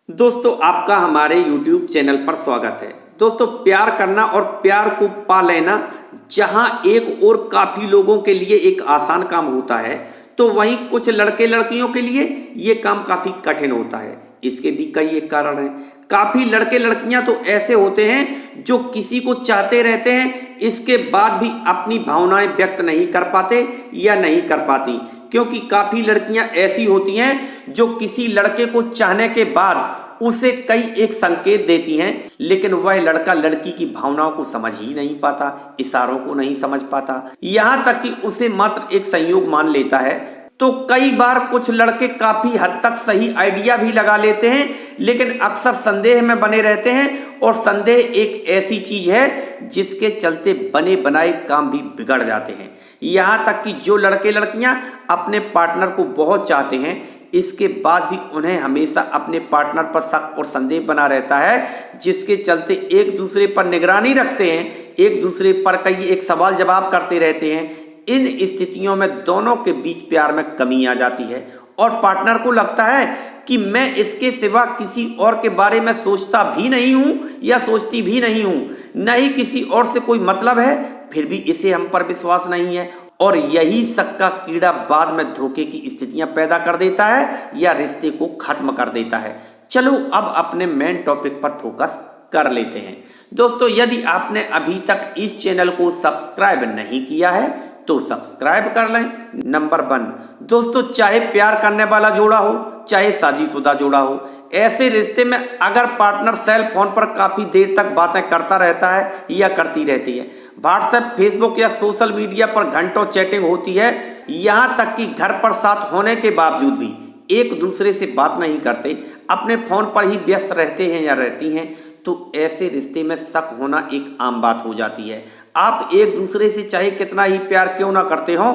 दोस्तों आपका हमारे YouTube चैनल पर स्वागत है। दोस्तों प्यार करना और प्यार को पा लेना जहां एक और काफ़ी लोगों के लिए एक आसान काम होता है, तो वहीं कुछ लड़के लड़कियों के लिए ये काम काफ़ी कठिन होता है। इसके भी कई एक कारण हैं। काफ़ी लड़के लड़कियां तो ऐसे होते हैं जो किसी को चाहते रहते हैं, इसके बाद भी अपनी भावनाएं व्यक्त नहीं कर पाते या नहीं कर पाती, क्योंकि काफ़ी लड़कियां ऐसी होती हैं जो किसी लड़के को चाहने के बाद उसे कई एक संकेत देती हैं, लेकिन वह लड़का लड़की की भावनाओं को समझ ही नहीं पाता, इशारों को नहीं समझ पाता, यहाँ तक कि उसे मात्र एक संयोग मान लेता है। तो कई बार कुछ लड़के काफी हद तक सही आइडिया भी लगा लेते हैं, लेकिन अक्सर संदेह में बने रहते हैं, और संदेह एक ऐसी चीज है जिसके चलते बने बनाए काम भी बिगड़ जाते हैं। यहाँ तक कि जो लड़के लड़कियां अपने पार्टनर को बहुत चाहते हैं, इसके बाद भी उन्हें हमेशा अपने पार्टनर पर शक और संदेह बना रहता है, जिसके चलते एक दूसरे पर निगरानी रखते हैं, एक दूसरे पर कई एक सवाल जवाब करते रहते हैं। इन स्थितियों में दोनों के बीच प्यार में कमी आ जाती है और पार्टनर को लगता है कि मैं इसके सिवा किसी और के बारे में सोचता भी नहीं हूँ या सोचती भी नहीं हूँ, न ही किसी और से कोई मतलब है, फिर भी इसे हम पर विश्वास नहीं है। और यही शक का कीड़ा बाद में धोखे की स्थितियां पैदा कर देता है या रिश्ते को खत्म कर देता है। चलो अब अपने मेन टॉपिक पर फोकस कर लेते हैं। दोस्तों यदि आपने अभी तक इस चैनल को सब्सक्राइब नहीं किया है तो सब्सक्राइब कर लें। नंबर 1, दोस्तों चाहे प्यार करने वाला जोड़ा हो चाहे शादीशुदा जोड़ा हो, ऐसे रिश्ते में अगर पार्टनर सेल फोन पर काफी देर तक बातें करता रहता है या करती रहती है, व्हाट्सएप, फेसबुक या सोशल मीडिया पर घंटों चैटिंग होती है, यहाँ तक कि घर पर साथ होने के बावजूद भी एक दूसरे से बात नहीं करते, अपने फोन पर ही व्यस्त रहते हैं या रहती हैं, तो ऐसे रिश्ते में शक होना एक आम बात हो जाती है। आप एक दूसरे से चाहे कितना ही प्यार क्यों ना करते हो,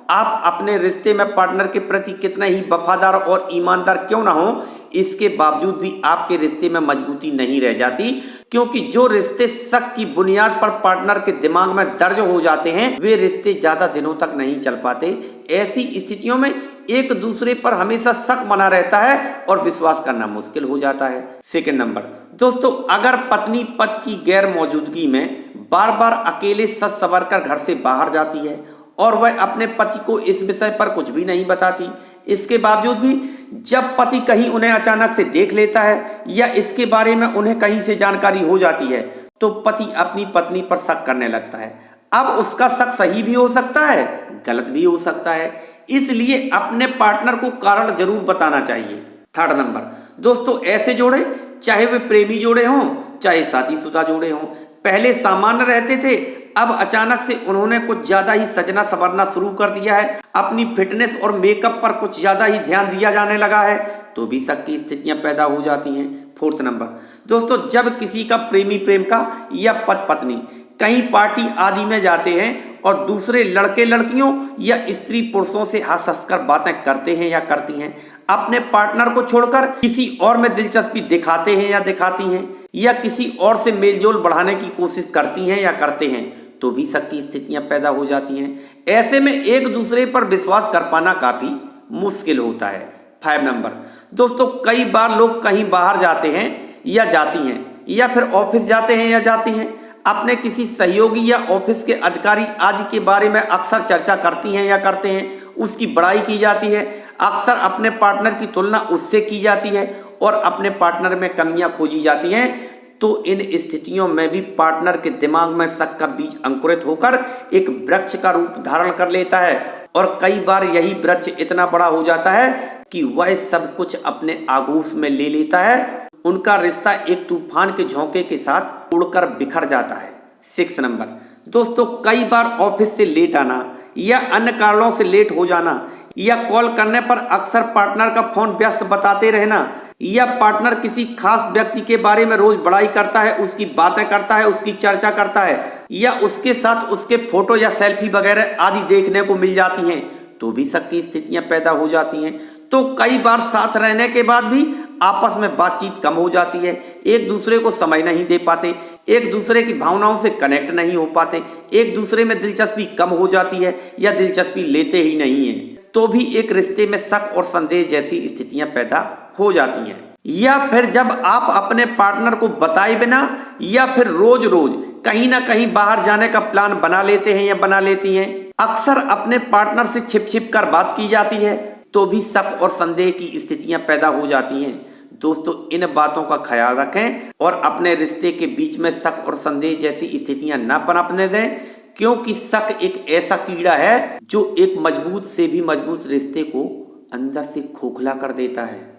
आप अपने रिश्ते में पार्टनर के प्रति कितने ही वफादार और ईमानदार क्यों ना हो, इसके बावजूद भी आपके रिश्ते में मजबूती नहीं रह जाती, क्योंकि जो रिश्ते शक की बुनियाद पर पार्टनर के दिमाग में दर्ज हो जाते हैं, वे रिश्ते ज्यादा दिनों तक नहीं चल पाते। ऐसी स्थितियों में एक दूसरे पर हमेशा शक बना रहता है और विश्वास करना मुश्किल हो जाता है। सेकंड नंबर, दोस्तों अगर पत्नी पति की गैर मौजूदगी में बार बार अकेले सच संवर कर घर से बाहर जाती है और वह अपने पति को इस विषय पर कुछ भी नहीं बताती, इसके बावजूद भी जब पति कहीं उन्हें अचानक से देख लेता है या इसके बारे में उन्हें कहीं से जानकारी हो जाती है, तो पति अपनी पत्नी पर शक करने लगता है। अब उसका शक सही भी हो सकता है, गलत भी हो सकता है, इसलिए अपने पार्टनर को कारण जरूर बताना चाहिए। थर्ड नंबर, दोस्तों ऐसे जोड़े, चाहे वे प्रेमी जोड़े हों चाहे शादीशुदा जोड़े हों, पहले सामान्य रहते थे, अब अचानक से उन्होंने कुछ ज्यादा ही सजना संवरना शुरू कर दिया है, अपनी फिटनेस और मेकअप पर कुछ ज्यादा ही ध्यान दिया जाने लगा है, तो भी शक की स्थितियां पैदा हो जाती हैं। फोर्थ नंबर, दोस्तों जब किसी का प्रेमी प्रेमिका या पति पत्नी कहीं पार्टी आदि में जाते हैं और दूसरे लड़के लड़कियों या स्त्री पुरुषों से हंस हंसकर बातें करते हैं या करती हैं, अपने पार्टनर को छोड़कर किसी और में दिलचस्पी दिखाते हैं या दिखाती हैं, या किसी और से मेलजोल बढ़ाने की कोशिश करती हैं या करते हैं, तो भी शक की स्थितियां पैदा हो जाती हैं। ऐसे में एक दूसरे पर विश्वास कर पाना काफी मुश्किल होता है। 5 नंबर, दोस्तों कई बार लोग कहीं बाहर जाते हैं या जाती हैं, या फिर ऑफिस जाते हैं या जाती हैं, अपने किसी सहयोगी या ऑफिस के अधिकारी आदि के बारे में अक्सर चर्चा करती हैं या करते हैं, उसकी बड़ाई की जाती है, अक्सर अपने पार्टनर की तुलना उससे की जाती है और अपने पार्टनर में कमियां खोजी जाती हैं। तो इन स्थितियों में भी पार्टनर के दिमाग में शक का बीज अंकुरित होकर एक वृक्ष का रूप धारण कर लेता है, और कई बार यही वृक्ष इतना बड़ा हो जाता है कि वह सब कुछ अपने आगोश में ले लेता है। उनका रिश्ता एक तूफान के झोंके के साथ उड़कर बिखर जाता है। 6 नंबर, दोस्तों कई बार ऑफिस से लेट आना या अन्य कारणों से लेट हो जाना, या कॉल करने पर अक्सर पार्टनर का फोन व्यस्त बताते रहना, या पार्टनर किसी खास व्यक्ति के बारे में रोज बड़ाई करता है, उसकी बातें करता है, उसकी चर्चा करता है, या उसके साथ उसके फोटो या सेल्फी वगैरह आदि देखने को मिल जाती हैं, तो भी शक की स्थितियां पैदा हो जाती हैं। तो कई बार साथ रहने के बाद भी आपस में बातचीत कम हो जाती है, एक दूसरे को समय नहीं दे पाते, एक दूसरे की भावनाओं से कनेक्ट नहीं हो पाते, एक दूसरे में दिलचस्पी कम हो जाती है या दिलचस्पी लेते ही नहीं है, तो भी एक रिश्ते में शक और संदेह जैसी स्थितियां पैदा हो जाती हैं। या फिर जब आप अपने पार्टनर को बताए बिना या फिर रोज रोज कहीं ना कहीं बाहर जाने का प्लान बना लेते हैं या बना लेती हैं। अक्सर अपने पार्टनर से छिप छिप कर बात की जाती है तो भी शक और संदेह की स्थितियां पैदा हो जाती हैं। दोस्तों, इन बातों का ख्याल रखें और अपने रिश्ते के बीच में शक और संदेह जैसी स्थितियां न पनपने दें, क्योंकि शक एक ऐसा कीड़ा है जो एक मजबूत से भी मजबूत रिश्ते को अंदर से खोखला कर देता है।